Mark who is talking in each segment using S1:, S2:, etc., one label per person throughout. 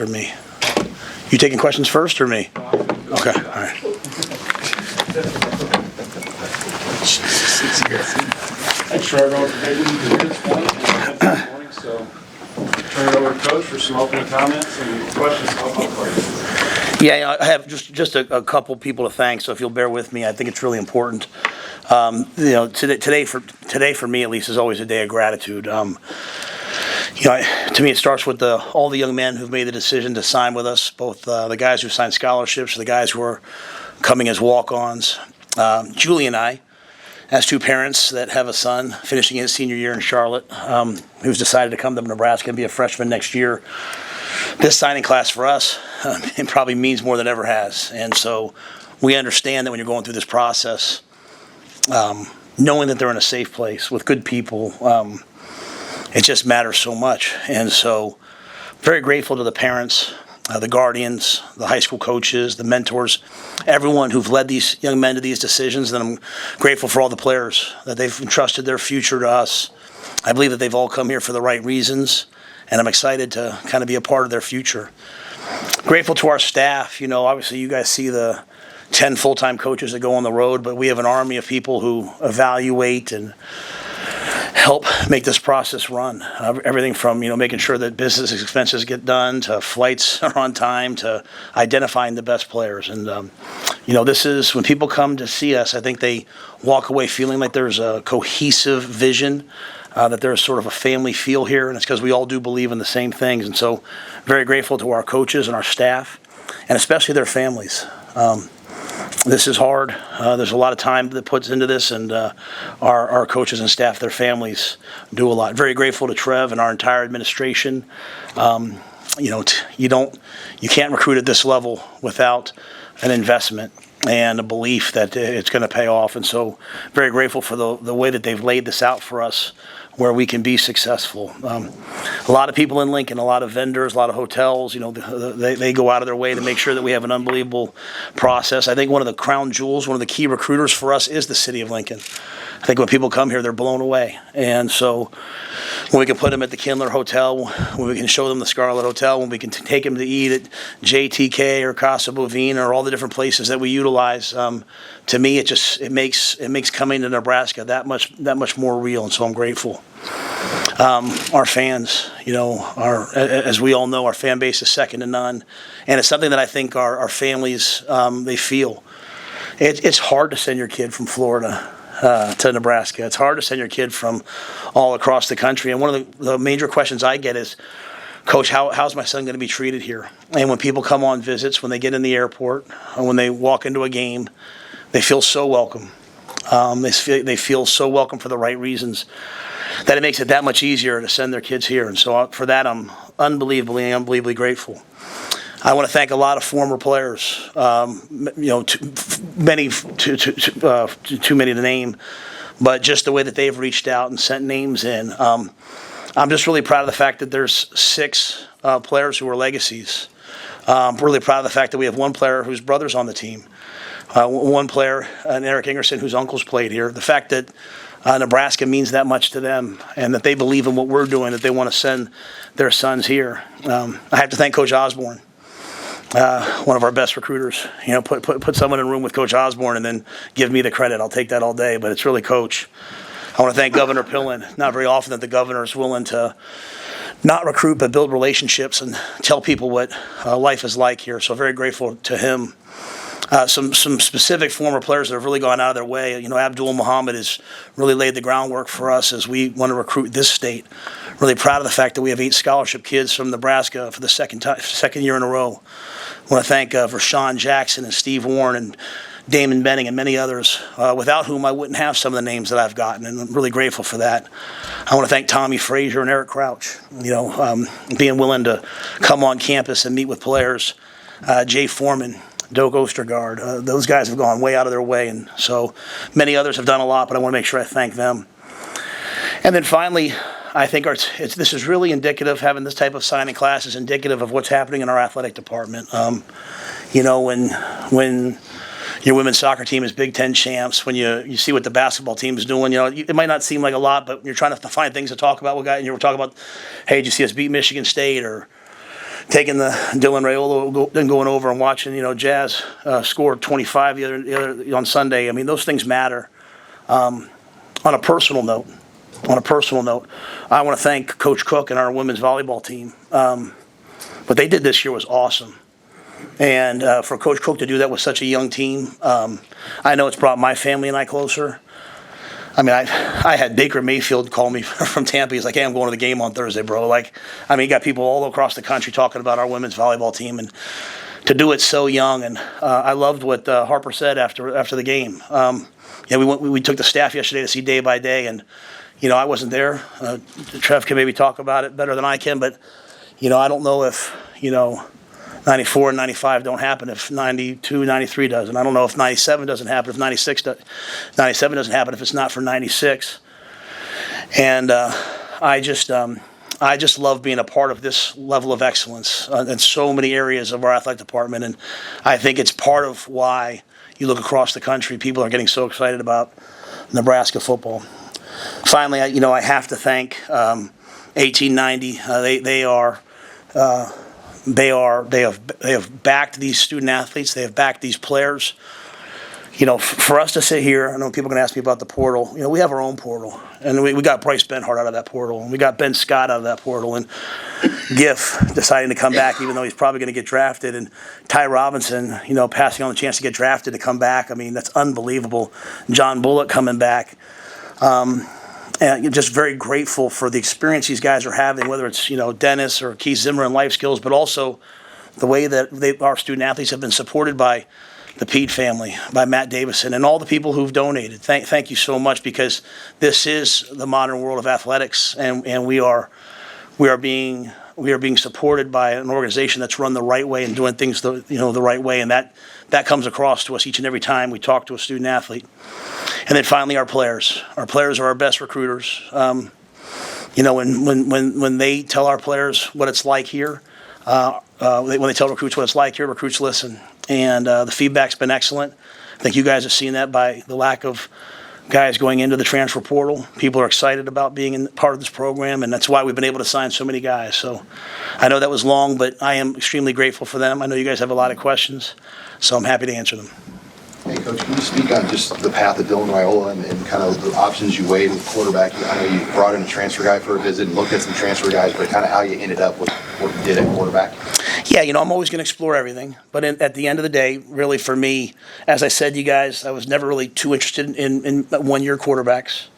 S1: first or me? You taking questions first or me? Okay, all right.
S2: Thanks, Trevor. So turn it over to Coach for some opening comments and questions.
S1: Yeah, I have just a couple people to thank. So if you'll bear with me, I think it's really important. Today for me at least is always a day of gratitude. To me, it starts with all the young men who've made the decision to sign with us, both the guys who signed scholarships, the guys who are coming as walk-ons. Julie and I, as two parents that have a son finishing his senior year in Charlotte, who's decided to come to Nebraska and be a freshman next year. This signing class for us, it probably means more than ever has. And so we understand that when you're going through this process, knowing that they're in a safe place with good people, it just matters so much. And so very grateful to the parents, the guardians, the high school coaches, the mentors, everyone who've led these young men to these decisions. And I'm grateful for all the players that they've entrusted their future to us. I believe that they've all come here for the right reasons, and I'm excited to kind of be a part of their future. Grateful to our staff. Obviously you guys see the 10 full-time coaches that go on the road, but we have an army of people who evaluate and help make this process run. Everything from, making sure that business expenses get done, to flights are on time, to identifying the best players. And, this is, when people come to see us, I think they walk away feeling like there's a cohesive vision, that there's sort of a family feel here, and it's because we all do believe in the same things. And so very grateful to our coaches and our staff, and especially their families. This is hard. There's a lot of time that puts into this, and our coaches and staff, their families, do a lot. Very grateful to Trev and our entire administration. You can't recruit at this level without an investment and a belief that it's going to pay off. And so very grateful for the way that they've laid this out for us, where we can be successful. A lot of people in Lincoln, a lot of vendors, a lot of hotels, they go out of their way to make sure that we have an unbelievable process. I think one of the crown jewels, one of the key recruiters for us is the city of Lincoln. I think when people come here, they're blown away. And so when we can put them at the Kindler Hotel, when we can show them the Scarlet Hotel, when we can take them to eat at JTK or Casa Bovina or all the different places that we utilize, to me, it makes coming to Nebraska that much more real. And so I'm grateful. Our fans, as we all know, our fan base is second to none, and it's something that I think our families they feel. It's hard to send your kid from Florida to Nebraska. It's hard to send your kid from all across the country. And one of the major questions I get is, Coach, how's my son going to be treated here? And when people come on visits, when they get in the airport, or when they walk into a game, they feel so welcome. They feel so welcome for the right reasons, that it makes it that much easier to send their kids here. And so for that, I'm unbelievably grateful. I want to thank a lot of former players, too many to name, but just the way that they've reached out and sent names in. I'm just really proud of the fact that there's 6 players who are legacies. I'm really proud of the fact that we have one player whose brother's on the team, one player, Eric Ingerson, whose uncle's played here. The fact that Nebraska means that much to them, and that they believe in what we're doing, that they want to send their sons here. I have to thank Coach Osborne. One of our best recruiters, put someone in a room with Coach Osborne and then give me the credit. I'll take that all day, but it's really Coach. I want to thank Governor Pillen. Not very often that the governor is willing to not recruit but build relationships and tell people what life is like here. So very grateful to him. Some specific former players that have really gone out of their way. Abdul Muhammad has really laid the groundwork for us as we want to recruit this state. Really proud of the fact that we have 8 scholarship kids from Nebraska for the second year in a row. I want to thank Rashawn Jackson and Steve Warren and Damon Benning and many others, without whom I wouldn't have some of the names that I've gotten, and I'm really grateful for that. I want to thank Tommy Frazier and Eric Crouch, being willing to come on campus and meet with players. Jay Foreman, Doak Ostergaard, those guys have gone way out of their way, and so many others have done a lot, but I want to make sure I thank them. And then finally, I think this is really indicative, having this type of signing class is indicative of what's happening in our athletic department. When your women's soccer team is Big Ten champs, when you see what the basketball team is doing, it might not seem like a lot, but you're trying to find things to talk about with guys, and you were talking about, hey, did you see us beat Michigan State, or taking the Dylan Raiola and going over and watching, Jazz score 25 the other on Sunday. I mean, those things matter. On a personal note, I want to thank Coach Cook and our women's volleyball team. What they did this year was awesome. And for Coach Cook to do that with such a young team, I know it's brought my family and I closer. I mean, I had Baker Mayfield call me from Tampa. He's like, hey, I'm going to the game on Thursday, bro. Like, I mean, you got people all across the country talking about our women's volleyball team, and to do it so young. And I loved what Harper said after the game. We took the staff yesterday to see day by day, and I wasn't there. Trev can maybe talk about it better than I can, but I don't know if 94 and 95 don't happen if 92, 93 doesn't. I don't know if 97 doesn't happen if 97 doesn't happen if it's not for 96. And I just love being a part of this level of excellence in so many areas of our athletic department. And I think it's part of why you look across the country, people are getting so excited about Nebraska football. Finally, I have to thank 1890. They have backed these student athletes. They have backed these players. For us to sit here, I know people are going to ask me about the portal. We have our own portal, and we got Bryce Benhart out of that portal, and we got Ben Scott out of that portal, and Giff deciding to come back, even though he's probably going to get drafted, and Ty Robinson, passing on the chance to get drafted to come back. I mean, that's unbelievable. John Bullock coming back. And you're just very grateful for the experience these guys are having, whether it's, Dennis or Keith Zimmer in life skills, but also the way that our student athletes have been supported by the Pete family, by Matt Davison, and all the people who've donated. Thank you so much, because this is the modern world of athletics, and we are being supported by an organization that's run the right way and doing things the right way, and that comes across to us each and every time we talk to a student athlete. And then finally, our players. Our players are our best recruiters. When they tell our players what it's like here, when they tell recruits what it's like here, recruits listen. And the feedback's been excellent. I think you guys have seen that by the lack of guys going into the transfer portal. People are excited about being part of this program, and that's why we've been able to sign so many guys. So I know that was long, but I am extremely grateful for them. I know you guys have a lot of questions, so I'm happy to answer them.
S3: Hey, Coach, can you speak on just the path of Dylan Raiola and kind of the options you weighed with quarterback? I know you brought in a transfer guy for a visit and looked at some transfer guys, but kind of how you ended up with what you did at quarterback?
S1: Yeah, I'm always going to explore everything. But at the end of the day, really for me, as I said to you guys, I was never really too interested in one-year quarterbacks.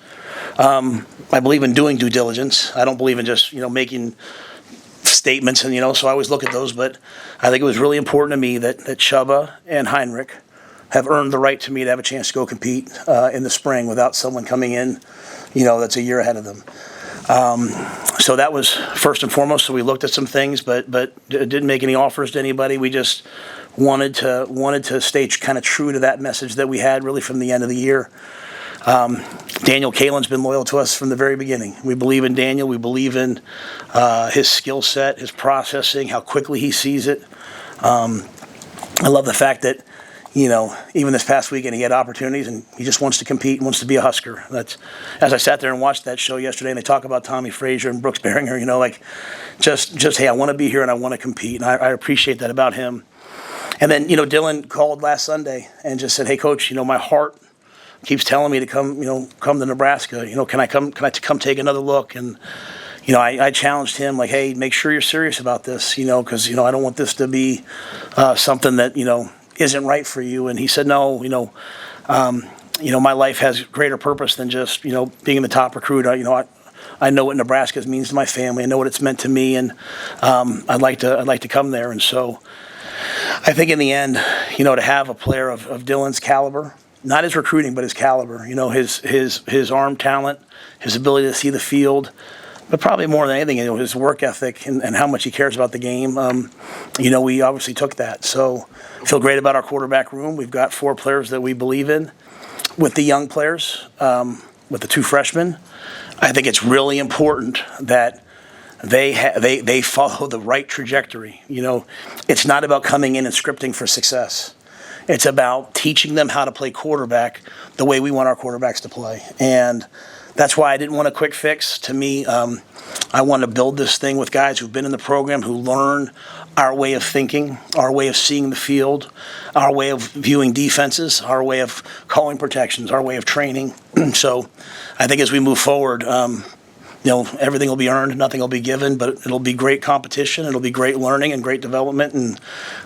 S1: I believe in doing due diligence. I don't believe in just, making statements, and, so I always look at those. But I think it was really important to me that Chubba and Heinrich have earned the right to me to have a chance to go compete in the spring without someone coming in, that's a year ahead of them. So that was first and foremost. So we looked at some things, but didn't make any offers to anybody. We just wanted to stay kind of true to that message that we had really from the end of the year. Daniel Kalen's been loyal to us from the very beginning. We believe in Daniel. We believe in his skill set, his processing, how quickly he sees it. I love the fact that, even this past weekend he had opportunities and he just wants to compete and wants to be a Husker. That's, as I sat there and watched that show yesterday and they talk about Tommy Frazier and Brooks Behringer, just hey, I want to be here and I want to compete. And I appreciate that about him. And then, Dylan called last Sunday and just said, hey, Coach, my heart keeps telling me to come to Nebraska. Can I come take another look? And, I challenged him like, hey, make sure you're serious about this, because, I don't want this to be something that, isn't right for you. And he said, no, my life has greater purpose than just, being the top recruit. I know what Nebraska means to my family. I know what it's meant to me. And I'd like to come there. And so I think in the end, to have a player of Dylan's caliber, not his recruiting, but his caliber, his arm talent, his ability to see the field, but probably more than anything, his work ethic and how much he cares about the game. We obviously took that. So I feel great about our quarterback room. We've got 4 players that we believe in. With the young players, with the 2 freshmen, I think it's really important that they follow the right trajectory. It's not about coming in and scripting for success. It's about teaching them how to play quarterback the way we want our quarterbacks to play. And that's why I didn't want a quick fix. To me, I want to build this thing with guys who've been in the program, who learn our way of thinking, our way of seeing the field, our way of viewing defenses, our way of calling protections, our way of training. So I think as we move forward, everything will be earned, nothing will be given, but it'll be great competition, it'll be great learning and great development, and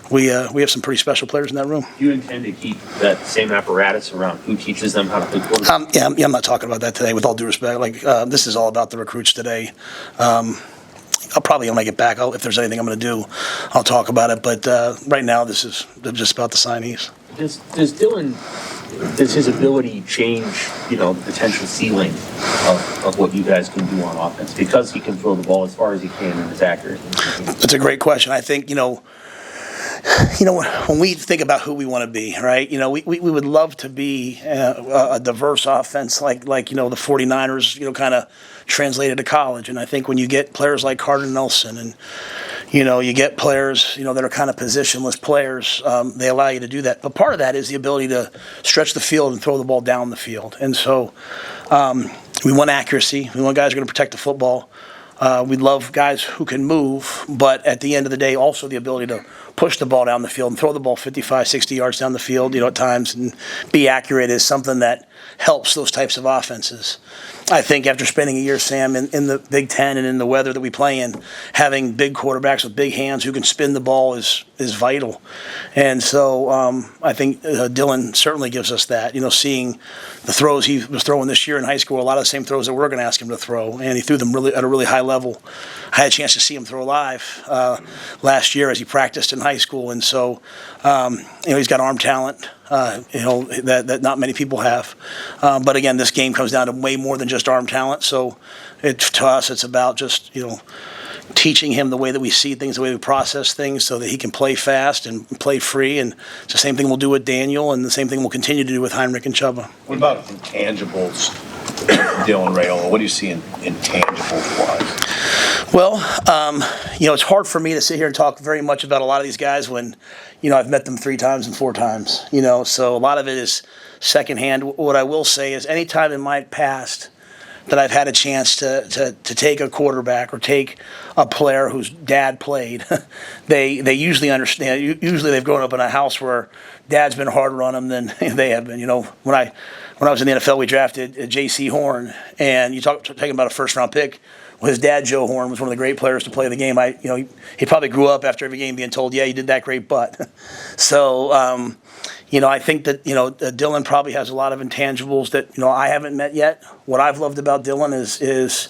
S1: we have some pretty special players in that room.
S4: Do you intend to keep that same apparatus around who teaches them how to play quarterback?
S1: I'm not talking about that today, with all due respect. This is all about the recruits today. I'll probably, when I get back, if there's anything I'm going to do, I'll talk about it. But right now, this is just about the signees.
S4: Does his ability change, the potential ceiling of what you guys can do on offense because he can throw the ball as far as he can and is accurate?
S1: That's a great question. I think, when we think about who we want to be, right? We would love to be a diverse offense like the 49ers, kind of translated to college. And I think when you get players like Carter Nelson and, you get players, that are kind of positionless players, they allow you to do that. But part of that is the ability to stretch the field and throw the ball down the field. And so we want accuracy. We want guys who are going to protect the football. We love guys who can move, but at the end of the day, also the ability to push the ball down the field and throw the ball 55, 60 yards down the field, at times, and be accurate is something that helps those types of offenses. I think after spending a year, Sam, in the Big Ten and in the weather that we play in, having big quarterbacks with big hands who can spin the ball is vital. And so I think Dylan certainly gives us that. Seeing the throws he was throwing this year in high school, a lot of the same throws that we're going to ask him to throw, and he threw them really at a really high level. I had a chance to see him throw live last year as he practiced in high school, and so he's got arm talent. That not many people have. But again, this game comes down to way more than just arm talent. So to us, it's about just, teaching him the way that we see things, the way we process things so that he can play fast and play free. And it's the same thing we'll do with Daniel and the same thing we'll continue to do with Heinrich and Chuba.
S5: What about intangibles, Dylan Raiola? What do you see in intangibles-wise?
S1: Well, it's hard for me to sit here and talk very much about a lot of these guys when, I've met them 3 times and 4 times, so a lot of it is secondhand. What I will say is anytime in my past that I've had a chance to take a quarterback or take a player whose dad played, they usually understand. Usually they've grown up in a house where dad's been harder on them than they have been. When I was in the NFL, we drafted J.C. Horn, and you talking about a first-round pick. Well, his dad, Joe Horn, was one of the great players to play the game. He probably grew up after every game being told, "Yeah, you did that great," but so I think that Dylan probably has a lot of intangibles that I haven't met yet. What I've loved about Dylan is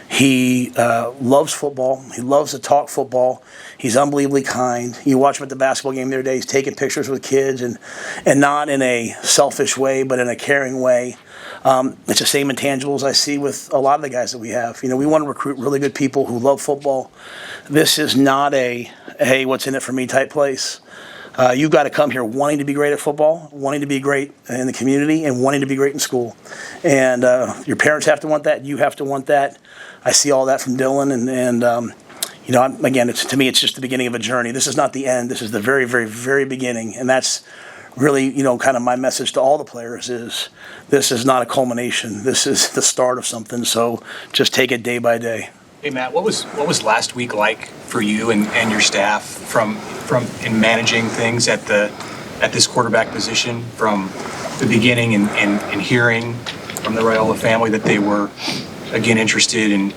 S1: he loves football. He loves to talk football. He's unbelievably kind. You watch him at the basketball game the other day. He's taking pictures with kids and not in a selfish way, but in a caring way. It's the same intangibles I see with a lot of the guys that we have. We want to recruit really good people who love football. This is not a, hey, what's in it for me type place. You've got to come here wanting to be great at football, wanting to be great in the community, and wanting to be great in school. And your parents have to want that. You have to want that. I see all that from Dylan. And again, to me, it's just the beginning of a journey. This is not the end. This is the very, very, very beginning. And that's really, kind of my message to all the players is this is not a culmination. This is the start of something. So just take it day by day.
S6: Hey Matt, what was last week like for you and your staff from in managing things at this quarterback position from the beginning and hearing from the Raiola family that they were again interested and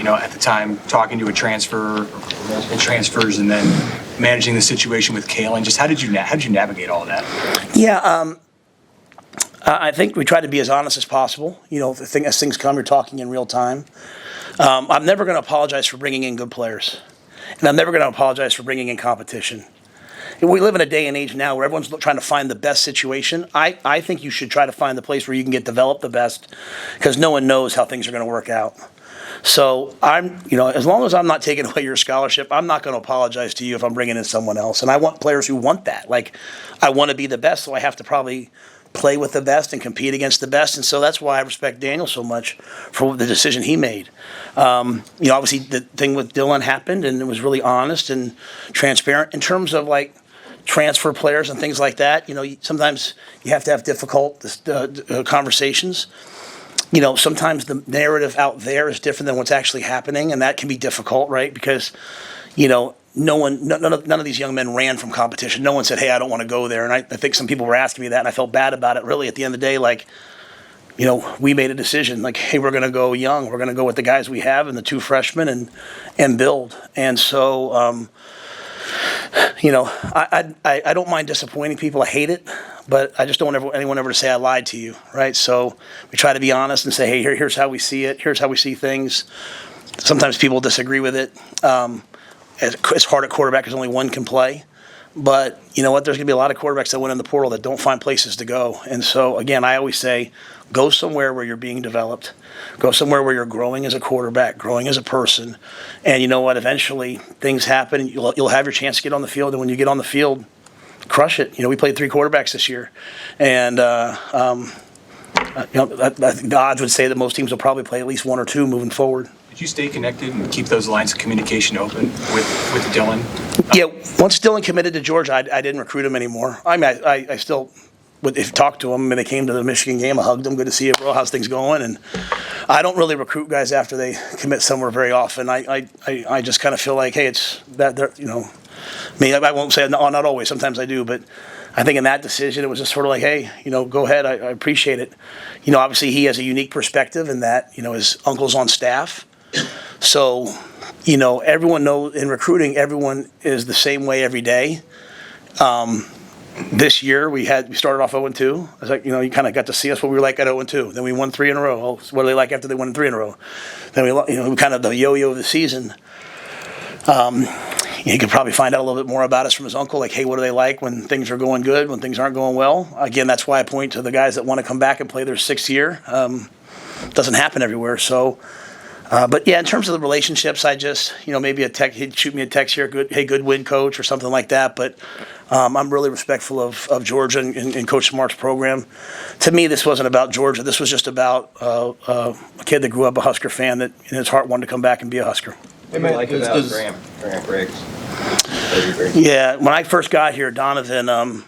S6: at the time talking to a transfer or multiple transfers and then managing the situation with Kalen. Just how did you navigate all of that?
S1: Yeah, I think we try to be as honest as possible. As things come, you're talking in real time. I'm never going to apologize for bringing in good players, and I'm never going to apologize for bringing in competition. We live in a day and age now where everyone's trying to find the best situation. I think you should try to find the place where you can get developed the best because no one knows how things are going to work out. So as long as I'm not taking away your scholarship, I'm not going to apologize to you if I'm bringing in someone else. And I want players who want that. Like, I want to be the best, so I have to probably play with the best and compete against the best. And so that's why I respect Daniel so much for the decision he made. Obviously the thing with Dylan happened and it was really honest and transparent in terms of like transfer players and things like that. Sometimes you have to have difficult conversations. Sometimes the narrative out there is different than what's actually happening, and that can be difficult, right? Because, none of these young men ran from competition. No one said, hey, I don't want to go there. And I think some people were asking me that, and I felt bad about it. Really, at the end of the day, like, we made a decision, like, hey, we're going to go young. We're going to go with the guys we have and the 2 freshmen and build. And so, I don't mind disappointing people. I hate it, but I just don't want anyone ever to say I lied to you, right? So we try to be honest and say, hey, here's how we see it. Here's how we see things. Sometimes people disagree with it. It's hard at quarterback because only one can play. But you know what? There's going to be a lot of quarterbacks that went in the portal that don't find places to go. And so, again, I always say, go somewhere where you're being developed. Go somewhere where you're growing as a quarterback, growing as a person. And you know what? Eventually, things happen. You'll have your chance to get on the field. And when you get on the field, crush it. We played 3 quarterbacks this year. And, the odds would say that most teams will probably play at least 1 or 2 moving forward.
S6: Did you stay connected and keep those lines of communication open with Dylan?
S1: Yeah, once Dylan committed to Georgia, I didn't recruit him anymore. I mean, I still would talk to him when they came to the Michigan game. I hugged him. Good to see you, bro. How's things going? And I don't really recruit guys after they commit somewhere very often. I just kind of feel like, hey, it's that they're, I won't say not always. Sometimes I do, but I think in that decision, it was just sort of like, hey, go ahead. I appreciate it. Obviously he has a unique perspective in that, his uncle's on staff. So, everyone knows in recruiting, everyone is the same way every day. This year we started off 0-2. I was like, you kind of got to see us what we were like at 0-2. Then we won 3 in a row. Oh, what are they like after they won 3 in a row? Then we kind of the yo-yo of the season. You could probably find out a little bit more about us from his uncle. Like, hey, what are they like when things are going good, when things aren't going well? Again, that's why I point to the guys that want to come back and play their 6th year. Doesn't happen everywhere. So. But yeah, in terms of the relationships, I just, maybe he'd shoot me a text here, good win, coach, or something like that. But I'm really respectful of Georgia and Coach Smart's program. To me, this wasn't about Georgia. This was just about a kid that grew up a Husker fan that in his heart wanted to come back and be a Husker.
S5: What do you like about Graham Briggs?
S1: Yeah, when I first got here, Donovan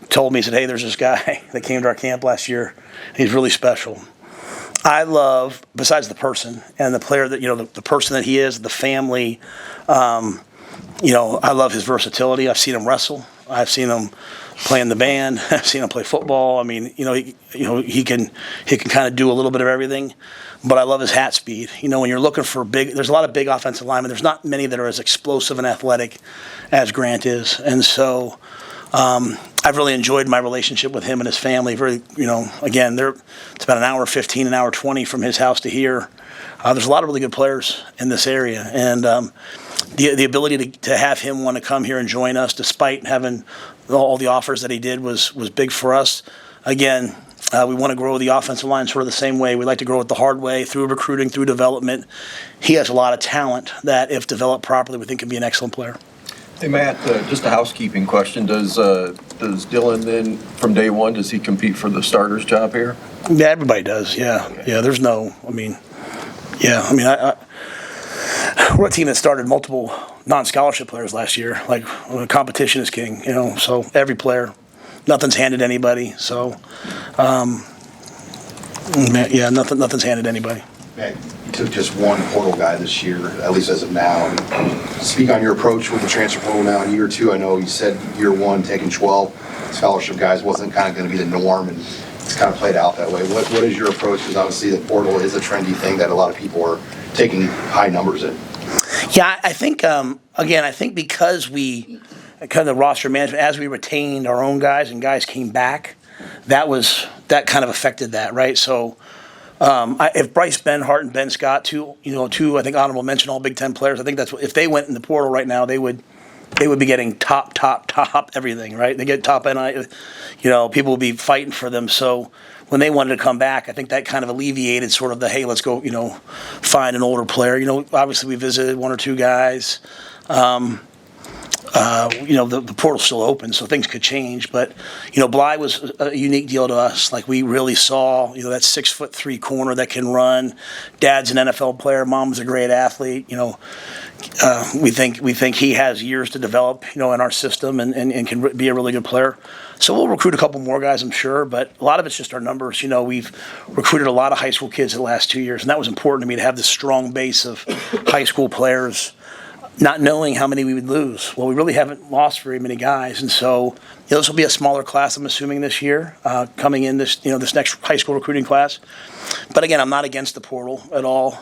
S1: told me, he said, hey, there's this guy that came to our camp last year. He's really special. I love, besides the person and the player that, the person that he is, the family, I love his versatility. I've seen him wrestle. I've seen him play in the band. I've seen him play football. I mean, he can kind of do a little bit of everything, but I love his hat speed. When you're looking for there's a lot of big offensive linemen. There's not many that are as explosive and athletic as Grant is. And so, I've really enjoyed my relationship with him and his family. Very, again, it's about an hour 15, an hour 20 from his house to here. There's a lot of really good players in this area, and the ability to have him want to come here and join us, despite having all the offers that he did, was big for us. Again, we want to grow the offensive line sort of the same way. We like to grow it the hard way, through recruiting, through development. He has a lot of talent that, if developed properly, we think can be an excellent player.
S7: Hey, Matt, just a housekeeping question. Does Dylan then, from day one, does he compete for the starter's job here?
S1: Yeah, everybody does. Yeah. Yeah, there's no, we're a team that started multiple non-scholarship players last year. Like, competition is king, so every player, nothing's handed anybody. So, nothing's handed anybody.
S3: Matt, you took just one portal guy this year, at least as of now. Speak on your approach with the transfer portal now in year 2. I know you said year 1 taking 12 scholarship guys wasn't kind of going to be the norm, and it's kind of played out that way. What is your approach? Because obviously the portal is a trendy thing that a lot of people are taking high numbers in.
S1: Yeah, I think, because we, kind of the roster management, as we retained our own guys and guys came back, that kind of affected that, right? So, if Bryce Benhart and Ben Scott, two I think honorable mention all Big Ten players, I think that's what, if they went in the portal right now, they would be getting top everything, right? They get top NI, people will be fighting for them. So when they wanted to come back, I think that kind of alleviated sort of the, hey, let's go, find an older player. Obviously we visited 1 or 2 guys. The portal's still open, so things could change. But, Bly was a unique deal to us. Like, we really saw, that 6'3" corner that can run. Dad's an NFL player. Mom's a great athlete. We think he has years to develop, in our system and can be a really good player. So we'll recruit a couple more guys, I'm sure. But a lot of it's just our numbers. We've recruited a lot of high school kids the last 2 years, and that was important to me to have this strong base of high school players. not knowing how many we would lose. Well, we really haven't lost very many guys, and so this will be a smaller class, I'm assuming, this year, coming in this next high school recruiting class. But again, I'm not against the portal at all.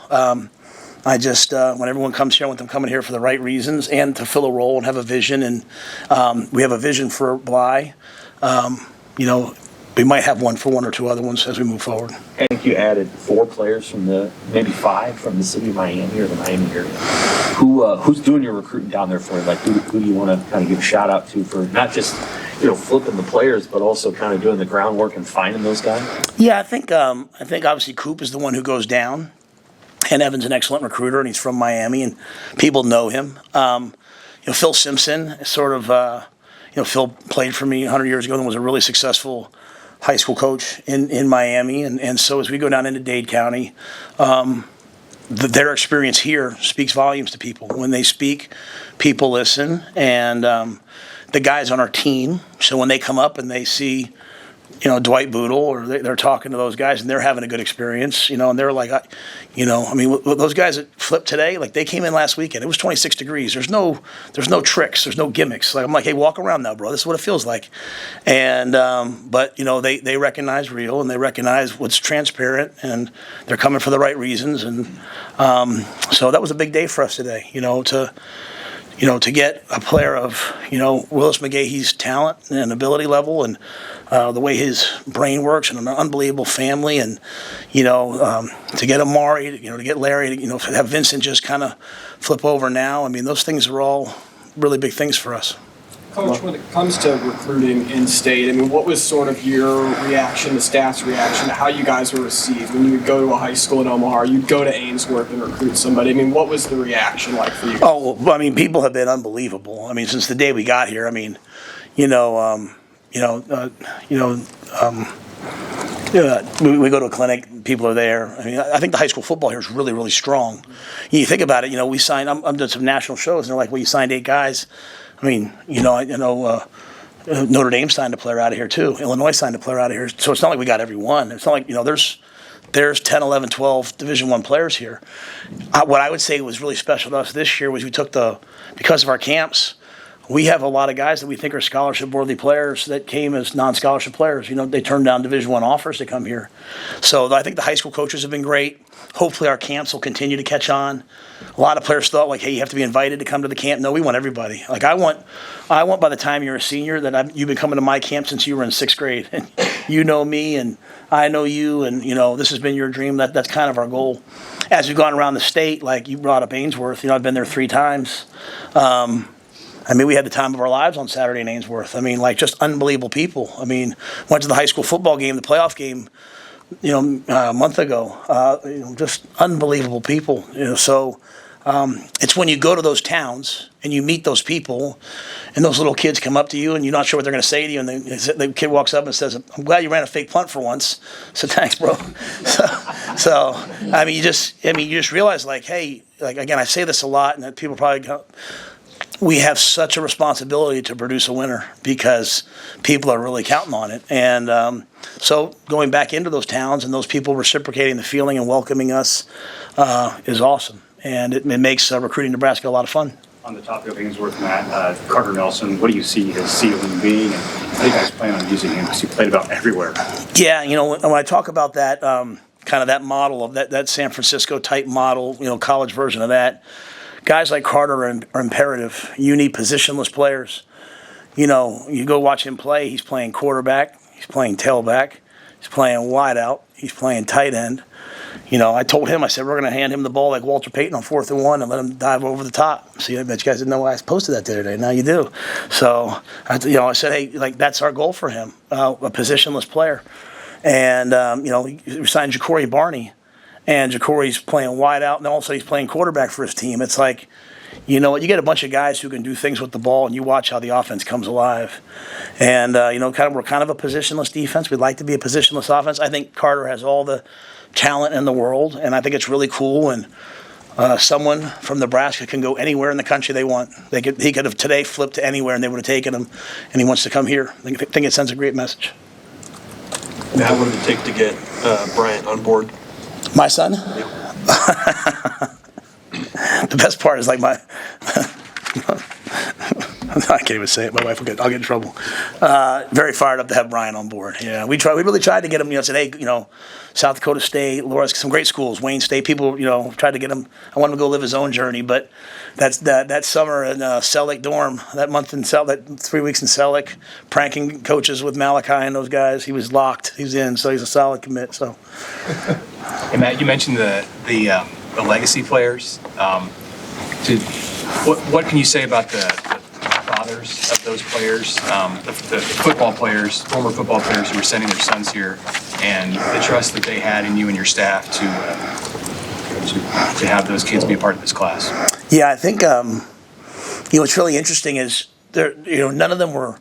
S1: I just, when everyone comes here, I want them coming here for the right reasons and to fill a role and have a vision. And we have a vision for Bly. We might have one for one or two other ones as we move forward.
S4: I think you added 4 players from maybe 5 from the city of Miami or the Miami area. Who's doing your recruiting down there for you? Like, who do you want to kind of give a shout out to for not just, flipping the players, but also kind of doing the groundwork and finding those guys?
S1: Yeah, I think obviously Coop is the one who goes down. And Evan's an excellent recruiter, and he's from Miami, and people know him. Phil Simpson, sort of, Phil played for me 100 years ago and was a really successful high school coach in Miami. And so as we go down into Dade County, their experience here speaks volumes to people. When they speak, people listen. And the guys on our team, so when they come up and they see Dwight Boodle, or they're talking to those guys and they're having a good experience, and they're like, those guys that flipped today, like they came in last weekend, it was 26 degrees. There's no tricks, there's no gimmicks. Like I'm like, hey, walk around now, bro. This is what it feels like. And but they recognize Rhule and they recognize what's transparent and they're coming for the right reasons. And so that was a big day for us today, to get a player of, Willis McGahee's talent and ability level and the way his brain works and an unbelievable family and, to get Amari, to get Larry, to have Vincent just kind of flip over now. I mean, those things are all really big things for us.
S8: Coach, when it comes to recruiting in state, what was sort of your reaction, the staff's reaction to how you guys were received when you would go to a high school in Omaha, or you'd go to Ainsworth and recruit somebody? What was the reaction like for you guys?
S1: Oh, well, people have been unbelievable. Since the day we got here, we go to a clinic, people are there. I think the high school football here is really, really strong. You think about it, we signed, I'm doing some national shows, and they're like, well, you signed 8 guys. I know Notre Dame signed a player out of here too. Illinois signed a player out of here. So it's not like we got every one. It's not like, there's 10, 11, 12 Division I players here. What I would say was really special to us this year was we took because of our camps, we have a lot of guys that we think are scholarship-worthy players that came as non-scholarship players. They turned down Division I offers to come here. So I think the high school coaches have been great. Hopefully our camps will continue to catch on. A lot of players thought, hey, you have to be invited to come to the camp. No, we want everybody. I want by the time you're a senior that you've been coming to my camp since you were in 6th grade. And you know me, and I know you, and, this has been your dream. That's kind of our goal. As we've gone around the state, like you brought up Ainsworth, I've been there 3 times. We had the time of our lives on Saturday in Ainsworth. Just unbelievable people. Went to the high school football game, the playoff game, a month ago. Just unbelievable people. So it's when you go to those towns and you meet those people and those little kids come up to you and you're not sure what they're going to say to you. And the kid walks up and says, I'm glad you ran a fake punt for once. So thanks, bro. You just realize hey, again, I say this a lot and that people probably go, we have such a responsibility to produce a winner because people are really counting on it. And so going back into those towns and those people reciprocating the feeling and welcoming us is awesome. And it makes recruiting Nebraska a lot of fun.
S2: On the topic of Ainsworth, Matt, Carter Nelson, what do you see his ceiling being? And how do you guys plan on using him? Because he played about everywhere.
S1: Yeah, when I talk about that, kind of that model of that San Francisco type model, college version of that, guys like Carter are imperative. You need positionless players. You go watch him play. He's playing quarterback. He's playing tailback. He's playing wide out. He's playing tight end. I told him, I said, we're going to hand him the ball like Walter Payton on 4th and 1 and let him dive over the top. See, I bet you guys didn't know why I posted that the other day. Now you do. So, I said, hey, that's our goal for him, a positionless player. And, we signed Ja'Cory Barney. And Ja'Cory's playing wide out, and also he's playing quarterback for his team. It's like, you get a bunch of guys who can do things with the ball, and you watch how the offense comes alive. And, we're kind of a positionless defense. We'd like to be a positionless offense. I think Carter has all the talent in the world, and I think it's really cool. And someone from Nebraska can go anywhere in the country they want. He could have today flipped to anywhere, and they would have taken him, and he wants to come here. I think it sends a great message.
S9: Matt, what did it take to get Bryant on board?
S1: My son? the best part is like my. I can't even say it. My wife I'll get in trouble. Very fired up to have Brian on board. Yeah, we really tried to get him. Said, hey, South Dakota State, Laura's, some great schools, Wayne State. People, tried to get him. I wanted him to go live his own journey, but that summer in Selleck dorm, that month in that 3 weeks in Selleck, pranking coaches with Malachi and those guys. He was locked. He's in, so he's a solid commit. So,
S6: Hey, Matt, you mentioned the legacy players. What can you say about the fathers of those players, the football players, former football players who were sending their sons here, and the trust that they had in you and your staff to have those kids be a part of this class?
S1: Yeah, I think what's really interesting is none of them were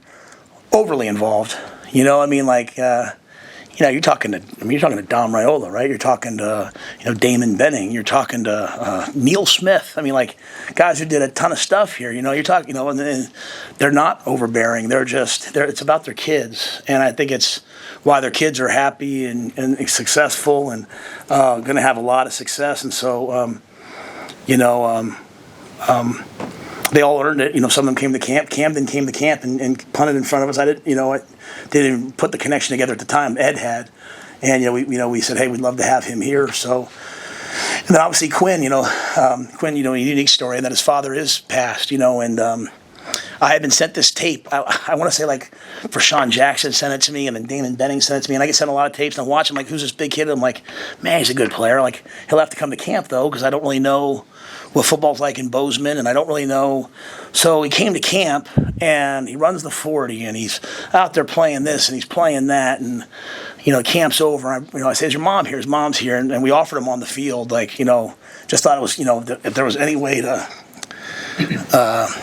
S1: overly involved. You're talking to Dom Raiola, right? You're talking to Damon Benning. You're talking to Neil Smith. Guys who did a ton of stuff here. You're talking. And they're not overbearing. It's about their kids, and I think it's why their kids are happy and successful and going to have a lot of success. And so, they all earned it. Some of them came to camp. Camden came to camp and punted in front of us. I didn't put the connection together at the time. Ed had, and we said, hey, we'd love to have him here. So, and then obviously Quinn, a unique story, and that his father is passed. And I had been sent this tape. I want to say for Sean Jackson sent it to me, and then Damon Benning sent it to me, and I get sent a lot of tapes. And I watch him who's this big kid? And I'm like, man, he's a good player. He'll have to come to camp though, because I don't really know what football's like in Bozeman, and I don't really know. So he came to camp, and he runs the 40, and he's out there playing this, and he's playing that, and camp's over. I say, is your mom here? His mom's here, and we offered him on the field, just thought it was, if there was any way to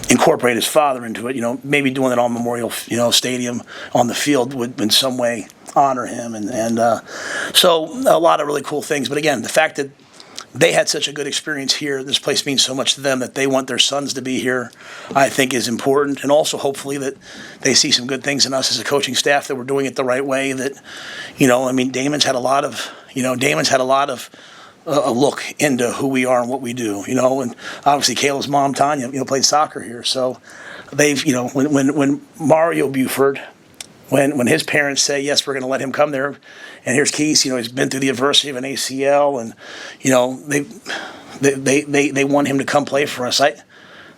S1: incorporate his father into it, maybe doing it on Memorial, Stadium on the field would in some way honor him, and so a lot of really cool things. But again, the fact that they had such a good experience here, this place means so much to them that they want their sons to be here, I think is important. And also hopefully that they see some good things in us as a coaching staff, that we're doing it the right way, that, Damon's had a lot of, a look into who we are and what we do, and obviously Kayla's mom, Tanya, played soccer here. So they've, when Mario Buford, when his parents say, yes, we're going to let him come there, and here's Keith, he's been through the adversity of an ACL, and, they want him to come play for us.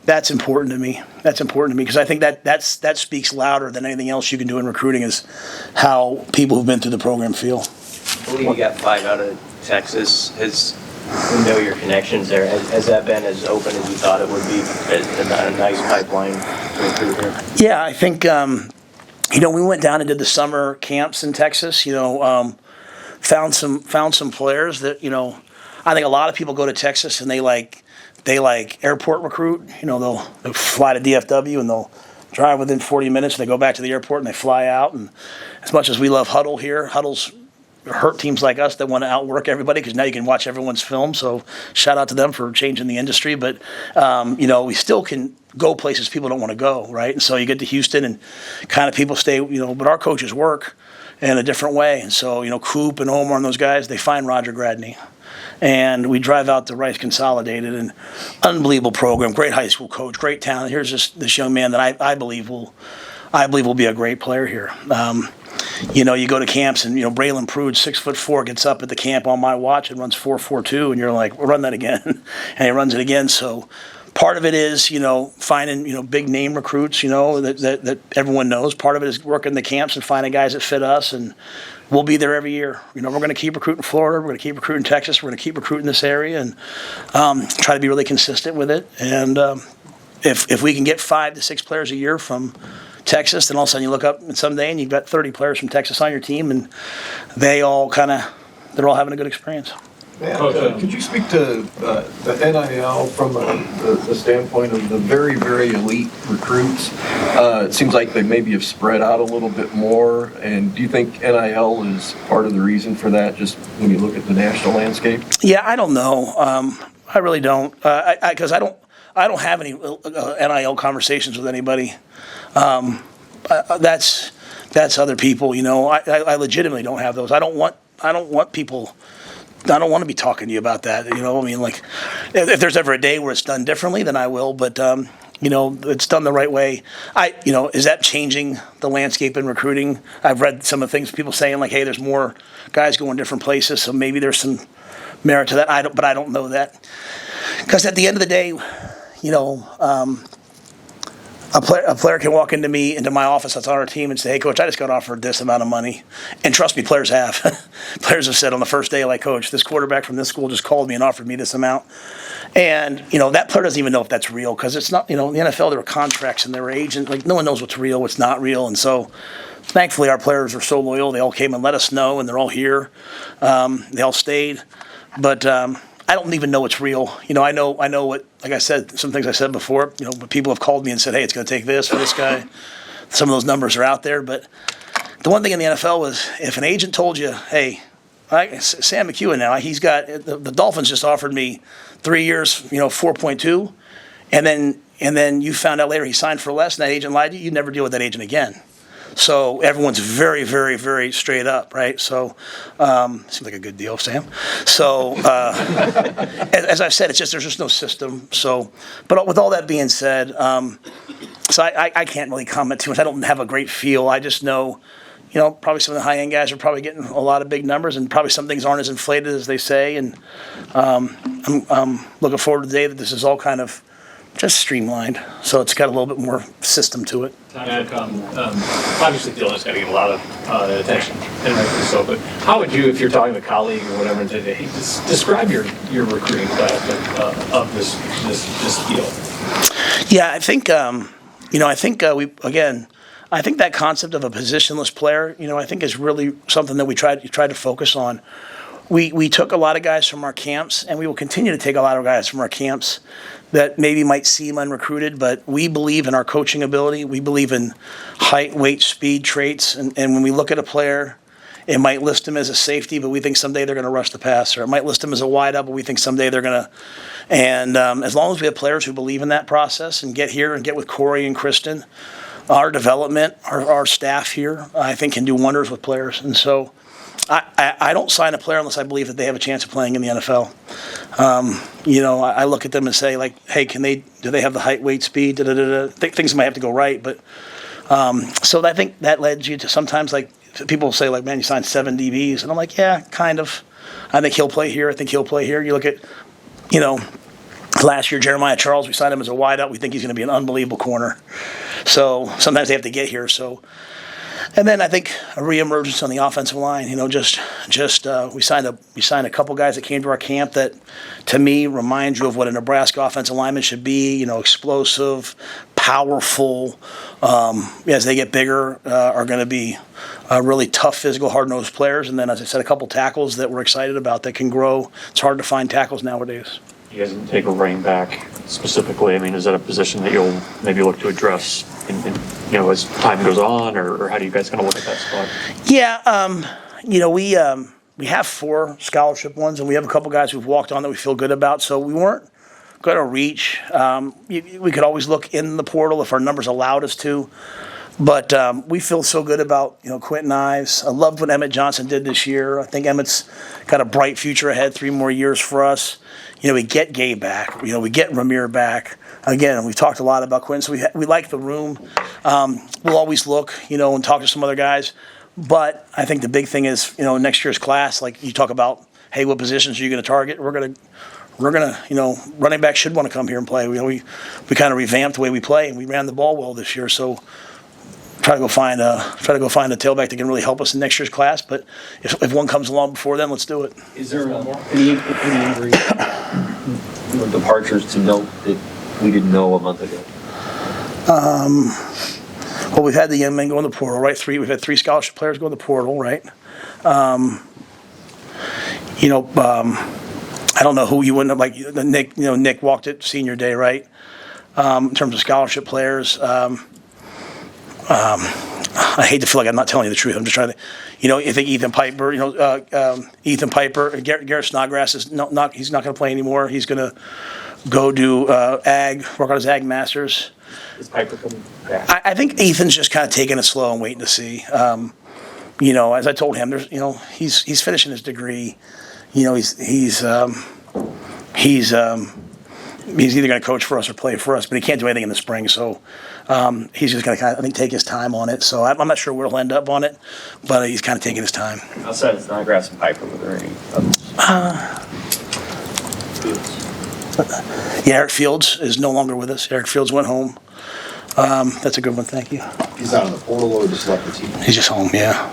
S1: That's important to me. That's important to me because I think that speaks louder than anything else you can do in recruiting, is how people who've been through the program feel.
S10: I believe you got 5 out of Texas. We know your connections there. Has that been as open as you thought it would be? A nice pipeline to recruit here?
S1: Yeah, I think, we went down and did the summer camps in Texas, found some players that, I think a lot of people go to Texas and they like airport recruit. They'll fly to DFW and they'll drive within 40 minutes and they go back to the airport and they fly out. And as much as we love Huddle here, Huddle's hurt teams like us that want to outwork everybody, because now you can watch everyone's film. So shout out to them for changing the industry. But, we still can go places people don't want to go, right? And so you get to Houston and kind of people stay, but our coaches work in a different way. And so, Coop and Omar and those guys, they find Roger Gradney. And we drive out to Rice Consolidated, and unbelievable program, great high school coach, great talent. Here's this young man that I believe will be a great player here. You go to camps and, Braylon Prude, 6'4", gets up at the camp on my watch and runs 4.42, and you're like, we'll run that again. And he runs it again. So part of it is, finding, big name recruits, that everyone knows. Part of it is working the camps and finding guys that fit us, and we'll be there every year. We're going to keep recruiting Florida. We're going to keep recruiting Texas. We're going to keep recruiting this area and try to be really consistent with it. And if we can get 5 to 6 players a year from Texas, then all of a sudden you look up someday and you've got 30 players from Texas on your team, and they're all having a good experience.
S7: Man, could you speak to the NIL from the standpoint of the very, very elite recruits? It seems like they maybe have spread out a little bit more, and do you think NIL is part of the reason for that, just when you look at the national landscape?
S1: Yeah, I don't know. I really don't, because I don't have any NIL conversations with anybody. That's other people. I legitimately don't have those. I don't want people don't want to be talking to you about that. I mean, like, if there's ever a day where it's done differently, then I will. But it's done the right way. Is that changing the landscape in recruiting? I've read some of the things people saying, like, hey, there's more guys going different places, so maybe there's some merit to that. But I don't know that, because at the end of the day, a player can walk into my office that's on our team and say, hey, Coach, I just got offered this amount of money. And trust me, players have. Players have said on the first day, like, Coach, this quarterback from this school just called me and offered me this amount. And, that player doesn't even know if that's real, because it's not, in the NFL, there are contracts and there are agents. Like, no one knows what's real, what's not real. And so, thankfully, our players are so loyal. They all came and let us know, and they're all here. They all stayed. But I don't even know it's real. I know what, like I said, some things I said before, but people have called me and said, hey, it's going to take this for this guy. Some of those numbers are out there. But the one thing in the NFL was, if an agent told you, hey, Sam McEwen now, he's got, the Dolphins just offered me 3 years, 4.2, and then you found out later he signed for less and that agent lied to you, you never deal with that agent again. So everyone's very, very, very straight up, right? So seems like a good deal, Sam. So as I've said, there's just no system. So, but with all that being said, so I can't really comment too much. I don't have a great feel. I just know, probably some of the high-end guys are probably getting a lot of big numbers, and probably some things aren't as inflated as they say. And I'm looking forward to the day that this is all kind of just streamlined, so it's got a little bit more system to it.
S4: Obviously, Dylan's got to get a lot of attention, and rightfully so. But how would you, if you're talking to a colleague or whatever today, describe your recruiting class of this deal?
S1: Yeah, I think I think that concept of a positionless player, I think is really something that we tried to focus on. We took a lot of guys from our camps, and we will continue to take a lot of guys from our camps that maybe might seem unrecruited, but we believe in our coaching ability. We believe in height, weight, speed traits, and when we look at a player, it might list him as a safety, but we think someday they're going to rush the passer. It might list him as a wideout, but we think someday they're going to. And as long as we have players who believe in that process and get here and get with Corey and Kristen, our development, our staff here, I think can do wonders with players. And so I don't sign a player unless I believe that they have a chance of playing in the NFL. I look at them and say, like, hey, do they have the height, weight, speed, things might have to go right. But so I think that led you to sometimes, like, people say, like, man, you signed 7 DBs. And I'm like, yeah, kind of. I think he'll play here. I think he'll play here. You look at, last year, Jeremiah Charles, we signed him as a wideout. We think he's going to be an unbelievable corner. So sometimes they have to get here. So. And then I think a reemergence on the offensive line. We signed a couple guys that came to our camp that, to me, remind you of what a Nebraska offensive lineman should be. Explosive, powerful. As they get bigger, are going to be really tough, physical, hard-nosed players. And then, as I said, a couple tackles that we're excited about that can grow. It's hard to find tackles nowadays.
S11: You guys didn't take a running back specifically. I mean, is that a position that you'll maybe look to address as time goes on, or how do you guys kind of look at that spot?
S1: Yeah, we have 4 scholarship ones, and we have a couple guys who've walked on that we feel good about. So we weren't going to reach. We could always look in the portal if our numbers allowed us to. But we feel so good about, Quentin Ives. I loved what Emmett Johnson did this year. I think Emmett's got a bright future ahead, 3 more years for us. We get Gabe back. We get Ramir back. Again, we've talked a lot about Quentin, so we like the room. We'll always look, and talk to some other guys. But I think the big thing is, next year's class, like you talk about, hey, what positions are you going to target? We're going to, running back should want to come here and play. We kind of revamped the way we play, and we ran the ball well this year. So try to go find a tailback that can really help us in next year's class. But if one comes along before then, let's do it.
S4: Is there any injury departures to note that we didn't know a month ago?
S1: Well, we've had the young men go in the portal, right? We've had 3 scholarship players go in the portal, right? I don't know who you wouldn't have, like Nick. Nick walked it senior day, right? In terms of scholarship players. I hate to feel like I'm not telling you the truth. I'm just trying to, I think Ethan Piper, Garrett Snodgrass he's not going to play anymore. He's going to go do work on his ag masters.
S4: Is Piper coming back?
S1: I think Ethan's just kind of taking it slow and waiting to see. As I told him, he's finishing his degree. you know, he's either going to coach for us or play for us, but he can't do anything in the spring. So he's just going to kind of, I think, take his time on it. So I'm not sure where he'll end up on it, but he's kind of taking his time.
S4: Outside of Snodgrass and Piper, were there any others?
S1: Yeah, Eric Fields is no longer with us. Eric Fields went home. That's a good one. Thank you.
S3: He's out on the portal or just left the team?
S1: He's just home. Yeah,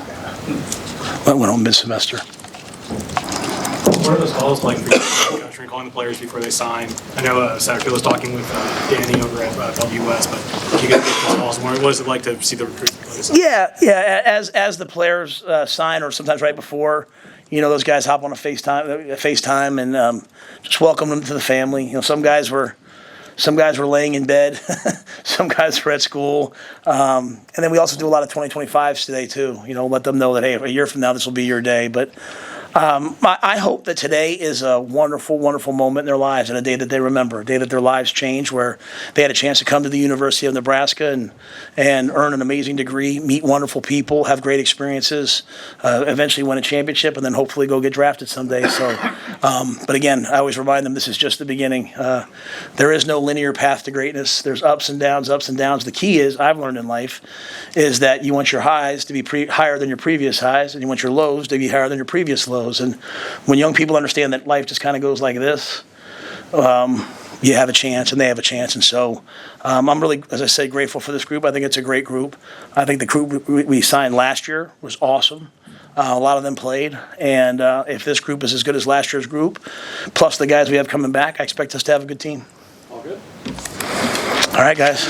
S1: went home mid-semester.
S6: What are those calls like for you, coach, calling the players before they sign? I know Satterfield was talking with Danny over at WS, but you guys get those calls. What is it like to see the recruits before they sign?
S1: Yeah. As the players sign, or sometimes right before, you know, those guys hop on a FaceTime and just welcome them to the family. You know, some guys were laying in bed, some guys were at school, and then we also do a lot of 2025s today too. You know, let them know that, hey, a year from now this will be your day. But I hope that today is a wonderful, wonderful moment in their lives, and a day that they remember, a day that their lives change, where they had a chance to come to the University of Nebraska and earn an amazing degree, meet wonderful people, have great experiences, eventually win a championship, and then hopefully go get drafted someday. So, but again, I always remind them this is just the beginning. There is no linear path to greatness. There's ups and downs, ups and downs. The key is, I've learned in life, is that you want your highs to be higher than your previous highs, and you want your lows to be higher than your previous lows. And when young people understand that life just kind of goes like this, you have a chance and they have a chance. And so I'm really, as I said, grateful for this group. I think it's a great group. I think the group we signed last year was awesome. A lot of them played. And if this group is as good as last year's group, plus the guys we have coming back, I expect us to have a good team.
S6: All good.
S1: All right, guys.